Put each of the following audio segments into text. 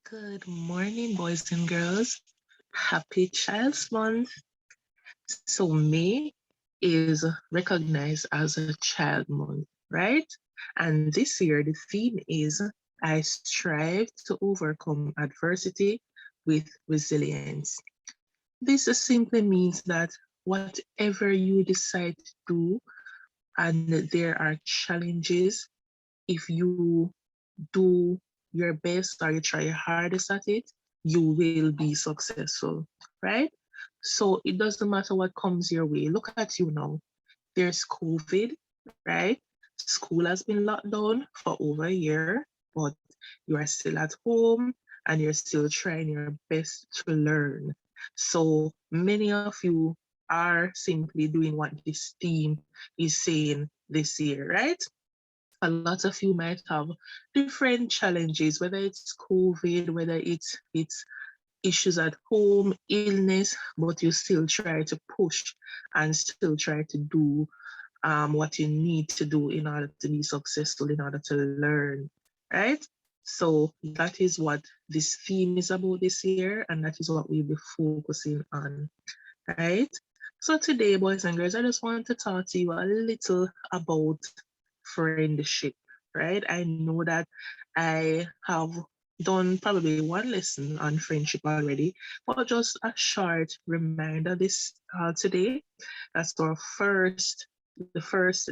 Good morning, boys and girls. Happy Child's Month. So, May is recognized as a child month, right? And this year, the theme is I strive to overcome adversity with resilience. This simply means that whatever you decide to do, and there are challenges, if you do your best or you try your hardest at it, you will be successful, right? So it doesn't matter what comes your way. Look at you now. There's COVID, right? School has been locked down for over a year, but you are still at home and you're still trying your best to learn. So many of you are simply doing what this team is saying this year, right? A lot of you might have different challenges, whether it's COVID, whether it's issues at home, illness, but you still try to push and still try to do what you need to do in order to be successful, in order to learn, right? So that is what this theme is about this year, and that is what we'll be focusing on, right? So today, boys and girls, I just want to talk to you a little about friendship, right? I know that I have done probably one lesson on friendship already, but just a short reminder this today. That's the first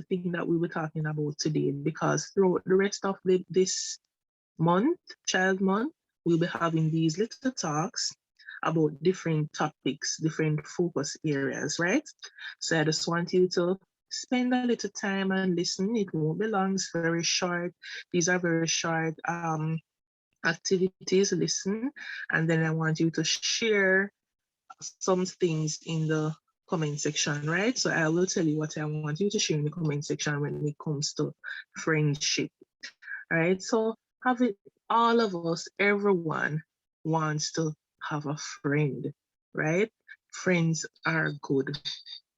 thing that we were talking about today, because throughout the rest of this month, Child Month, we'll be having these little talks about different topics, different focus areas, right? So I just want you to spend a little time and listen. It won't be long, it's very short. These are very short activities, listen. And then I want you to share some things in the comment section, right? So I will tell you what I want you to share in the comment section when it comes to friendship, right? So have it, all of us, everyone wants to have a friend, right? Friends are good.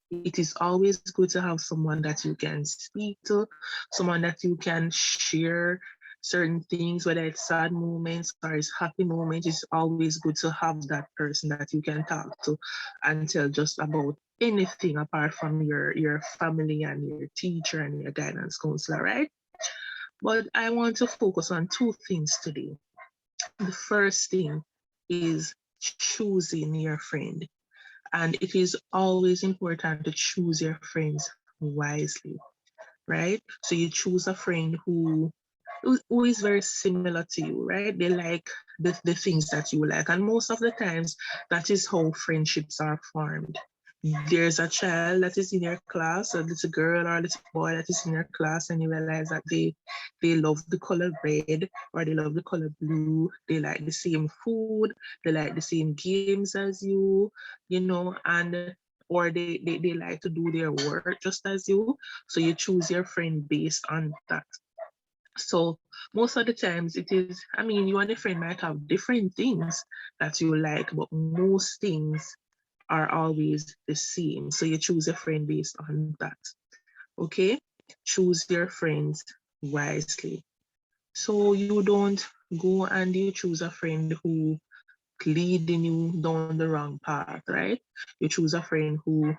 It is always good to have someone that you can speak to, someone that you can share certain things, whether it's sad moments or it's happy moments. It's always good to have that person that you can talk to and tell just about anything apart from your family and your teacher and your guidance counselor, right? But I want to focus on two things today. The first thing is choosing your friend. And it is always important to choose your friends wisely, right? So you choose a friend who is very similar to you, right? They like the things that you like. And most of the times, that is how friendships are formed. There's a child that is in your class, a little girl or a little boy that is in your class, and you realize that they love the color red or they love the color blue. They like the same food, they like the same games as you know, and or they like to do their work just as you. So you choose your friend based on that. So most of the times it is, I mean, you and a friend might have different things that you like, but most things are always the same. So you choose a friend based on that. Okay? Choose your friends wisely. So you don't go and you choose a friend who leading you down the wrong path, right? You choose a friend who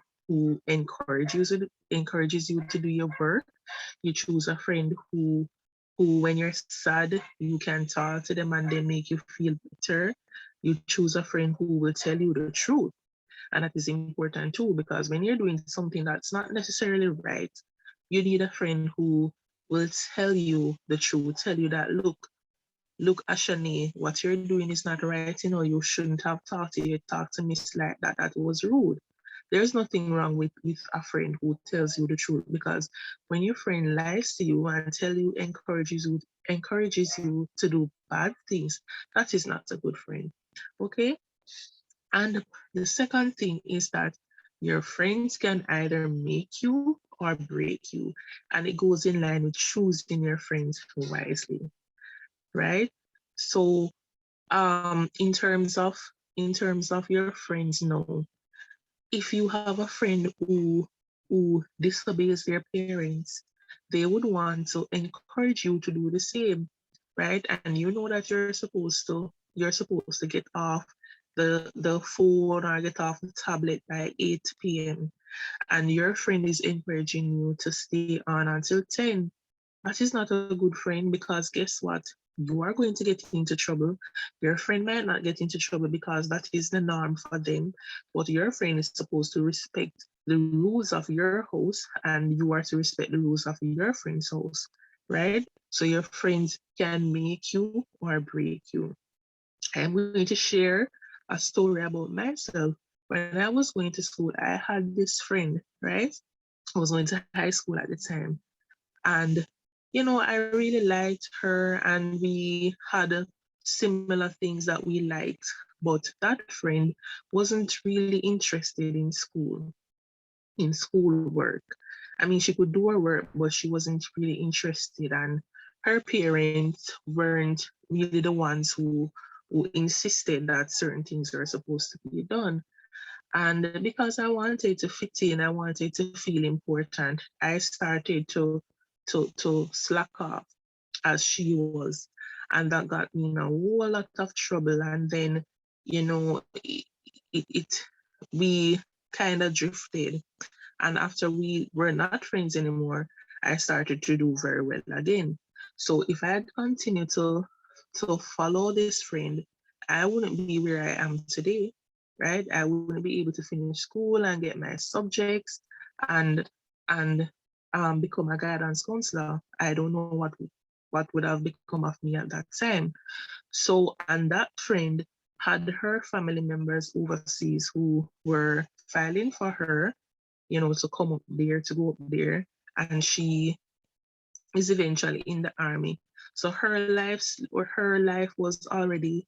encourages you to do your work. You choose a friend who when you're sad, you can talk to them and they make you feel better. You choose a friend who will tell you the truth. And that is important too, because when you're doing something that's not necessarily right, you need a friend who will tell you the truth, tell you that, look, Ashani, what you're doing is not right. You know, you shouldn't have talked to you, talk to Miss like that. That was rude. There's nothing wrong with a friend who tells you the truth, because when your friend lies to you and encourages you to do bad things, that is not a good friend. Okay? And the second thing is that your friends can either make you or break you. And it goes in line with choosing your friends wisely, right? So in terms of your friends now, if you have a friend who disobeys their parents, they would want to encourage you to do the same, right? And you know that you're supposed to you're supposed to get off the phone or get off the tablet by 8 p.m. and your friend is encouraging you to stay on until 10. That is not a good friend, because guess what? You are going to get into trouble. Your friend might not get into trouble because that is the norm for them, but your friend is supposed to respect the rules of your house and you are to respect the rules of your friend's house, right? So your friends can make you or break you. I'm going to share a story about myself. When I was going to school, I had this friend, right? I was going to high school at the time. And, I really liked her and we had similar things that we liked. But that friend wasn't really interested in schoolwork. I mean, she could do her work, but she wasn't really interested. And her parents weren't really the ones who insisted that certain things are supposed to be done. And because I wanted to fit in, I wanted to feel important, I started to slack off as she was. And that got me in a whole lot of trouble. And then, it we kind of drifted. And after we were not friends anymore, I started to do very well again. So if I had continued to follow this friend, I wouldn't be where I am today, right? I wouldn't be able to finish school and get my subjects and and become a guidance counselor. I don't know what would have become of me at that time. So, and that friend had her family members overseas who were filing for her, to come up there, to go up there. And she is eventually in the army. So her life was already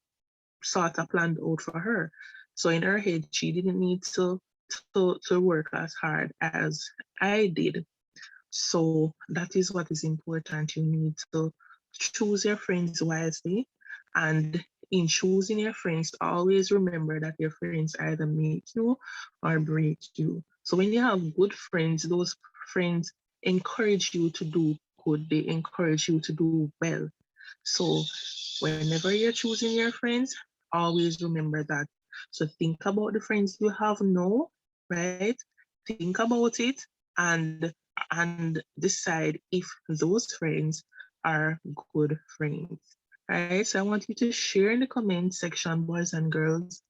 sort of planned out for her. So in her head, she didn't need to work as hard as I did. So that is what is important. You need to choose your friends wisely. And in choosing your friends, always remember that your friends either make you or break you. So when you have good friends, those friends encourage you to do good, they encourage you to do well. So whenever you're choosing your friends, always remember that. So think about the friends you have now, right? Think about it and decide if those friends are good friends. Right? So I want you to share in the comment section, boys and girls.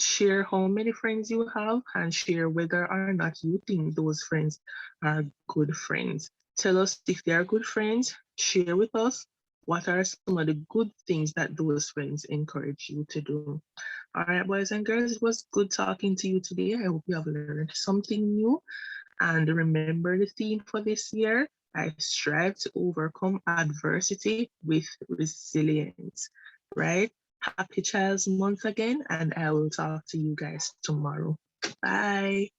Share how many friends you have and share whether or not you think those friends are good friends. Tell us if they are good friends. Share with us what are some of the good things that those friends encourage you to do. All right, boys and girls, it was good talking to you today. I hope you have learned something new. And remember the theme for this year: I strive to overcome adversity with resilience. Right? Happy Child's Month again, and I will talk to you guys tomorrow. Bye.